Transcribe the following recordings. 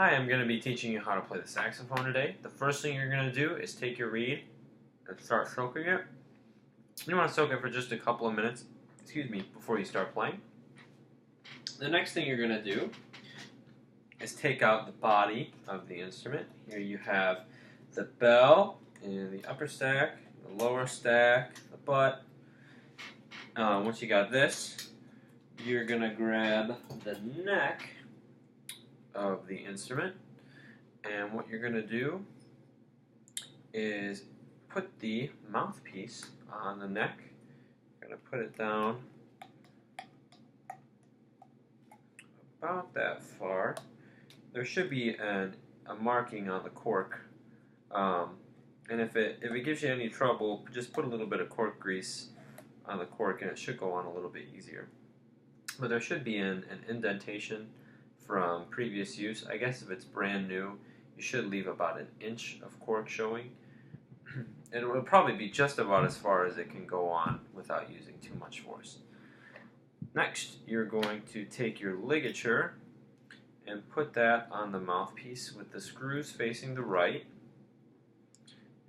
Hi, I'm going to be teaching you how to play the saxophone today. The first thing you're going to do is take your reed and start soaking it. You want to soak it for just a couple of minutes, before you start playing. The next thing you're going to do is take out the body of the instrument. Here you have the bell and the upper stack, the lower stack, the butt. Once you got this, you're going to grab the neck of the instrument, and what you're going to do is put the mouthpiece on the neck. You're going to put it down about that far. There should be a marking on the cork, and if it gives you any trouble, just put a little bit of cork grease on the cork and it should go on a little bit easier. But there should be an indentation from previous use. I guess if it's brand new, you should leave about 1 inch of cork showing. And it will probably be just about as far as it can go on without using too much force. Next, you're going to take your ligature and put that on the mouthpiece with the screws facing the right.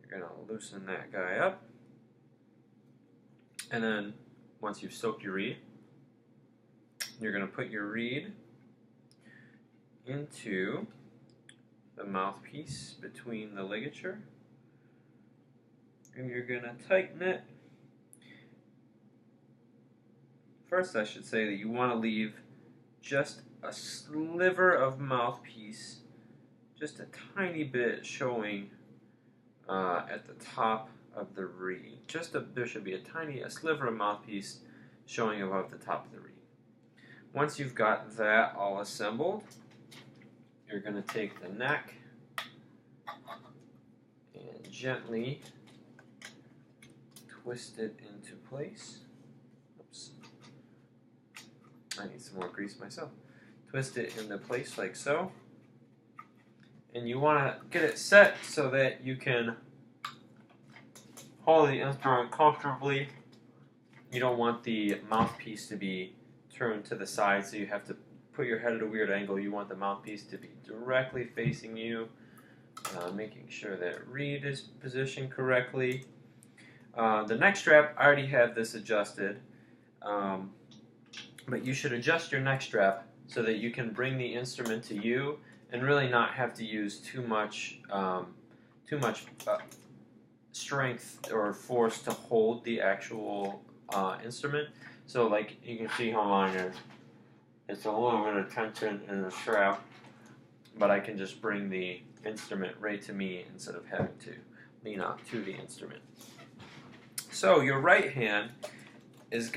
You're going to loosen that guy up. And then, once you've soaked your reed, you're going to put your reed into the mouthpiece between the ligature, and you're going to tighten it. First, I should say that you want to leave just a sliver of mouthpiece, just a tiny bit showing at the top of the reed. There should be a sliver of mouthpiece showing above the top of the reed. Once you've got that all assembled, you're going to take the neck and gently twist it into place. Oops. I need some more grease myself. Twist it into place like so. And you want to get it set so that you can hold the instrument comfortably. You don't want the mouthpiece to be turned to the side, so you have to put your head at a weird angle. You want the mouthpiece to be directly facing you, making sure that reed is positioned correctly. The neck strap, I already have this adjusted, but you should adjust your neck strap so that you can bring the instrument to you and really not have to use too much strength or force to hold the actual instrument. So like you can see how long it's a little bit of tension in the strap, but I can just bring the instrument right to me instead of having to lean out to the instrument. So your right hand is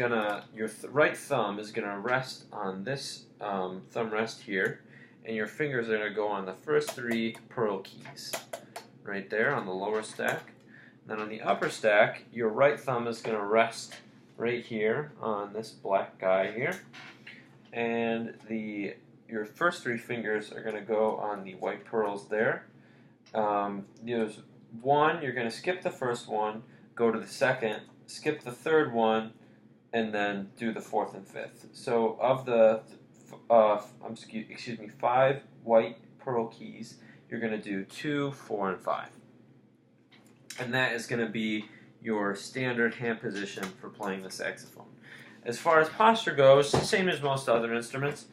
right thumb is gonna rest on this thumb rest here, and your fingers are gonna go on the first 3 pearl keys, right there on the lower stack. Then on the upper stack, your right thumb is gonna rest right here on this black guy here, and your first 3 fingers are going to go on the white pearls there. There's one, you're going to skip the first one, go to the second, skip the third one, and then do the 4th and 5th. So of the 5 white pearl keys, you're going to do 2, 4, and 5. And that is going to be your standard hand position for playing the saxophone. As far as posture goes, same as most other instruments.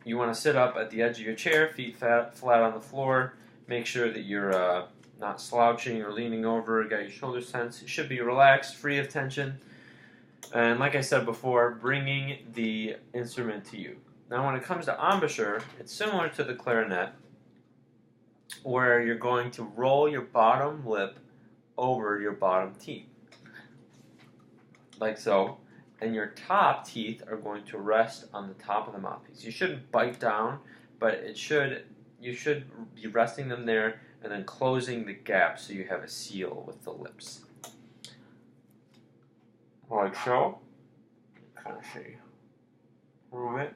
You want to sit up at the edge of your chair, feet flat on the floor. Make sure that you're not slouching or leaning over. Got your shoulders tense. You should be relaxed, free of tension. And like I said before, bringing the instrument to you. Now when it comes to embouchure, it's similar to the clarinet, where you're going to roll your bottom lip over your bottom teeth, like so, and your top teeth are going to rest on the top of the mouthpiece. You shouldn't bite down, but you should be resting them there and then closing the gap so you have a seal with the lips, like so. Kind of see through it.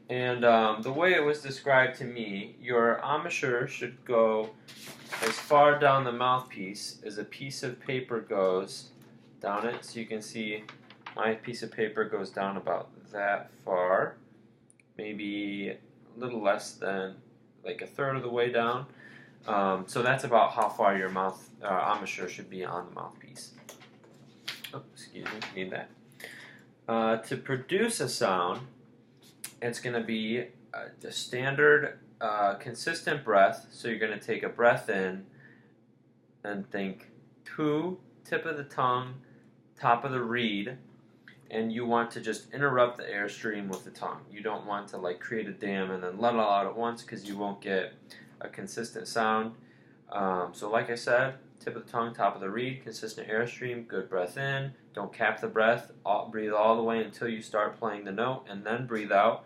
And the way it was described to me, your embouchure should go as far down the mouthpiece as a piece of paper goes down it. So you can see my piece of paper goes down about that far, maybe a little less than like a third of the way down. So that's about how far your mouth embouchure should be on the mouthpiece. Oh, excuse me, need that. To produce a sound, it's going to be a standard, consistent breath. So you're going to take a breath in and think two, tip of the tongue, top of the reed, and you want to just interrupt the airstream with the tongue. You don't want to like create a dam and then let it all out at once because you won't get a consistent sound. So like I said, tip of the tongue, top of the reed, consistent airstream, good breath in, don't cap the breath, breathe all the way until you start playing the note, and then breathe out.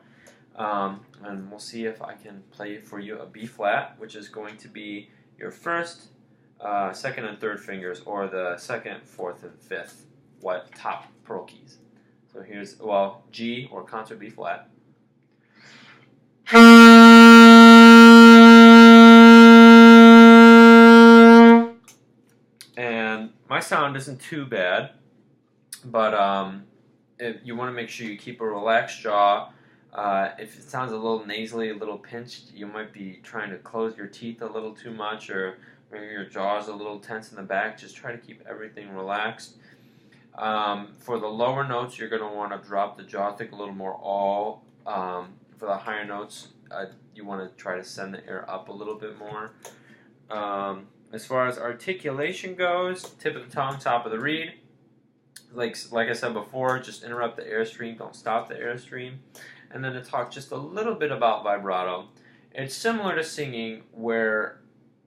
And we'll see if I can play for you a B flat, which is going to be your first, second and third fingers, or the second, fourth, and fifth top pearl keys. So here's, well, G or concert B flat. And my sound isn't too bad, but you want to make sure you keep a relaxed jaw. If it sounds a little nasally, a little pinched, you might be trying to close your teeth a little too much, or maybe your jaw is a little tense in the back. Just try to keep everything relaxed. For the lower notes, you're going to want to drop the jaw, think a little more all. For the higher notes, you want to try to send the air up a little bit more. As far as articulation goes, tip of the tongue, top of the reed. Like I said before, just interrupt the airstream, don't stop the airstream. And then to talk just a little bit about vibrato. It's similar to singing, where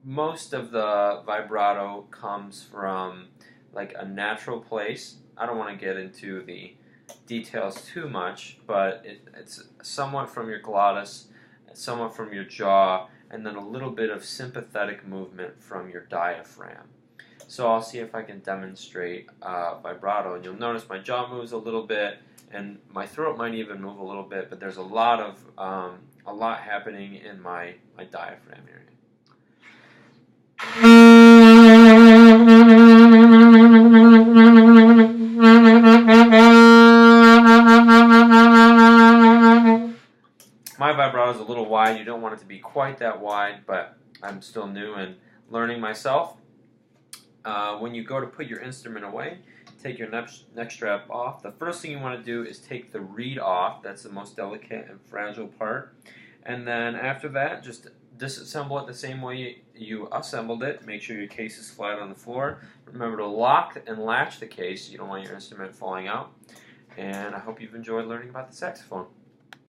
most of the vibrato comes from like a natural place. I don't want to get into the details too much, but it's somewhat from your glottis, somewhat from your jaw, and then a little bit of sympathetic movement from your diaphragm. So I'll see if I can demonstrate vibrato, and you'll notice my jaw moves a little bit, and my throat might even move a little bit, but there's a lot happening in my diaphragm area. My vibrato is a little wide. You don't want it to be quite that wide, but I'm still new and learning myself. When you go to put your instrument away, take your neck strap off. The first thing you want to do is take the reed off. That's the most delicate and fragile part. And then after that, just disassemble it the same way you assembled it. Make sure your case is flat on the floor. Remember to lock and latch the case. You don't want your instrument falling out. And I hope you've enjoyed learning about the saxophone.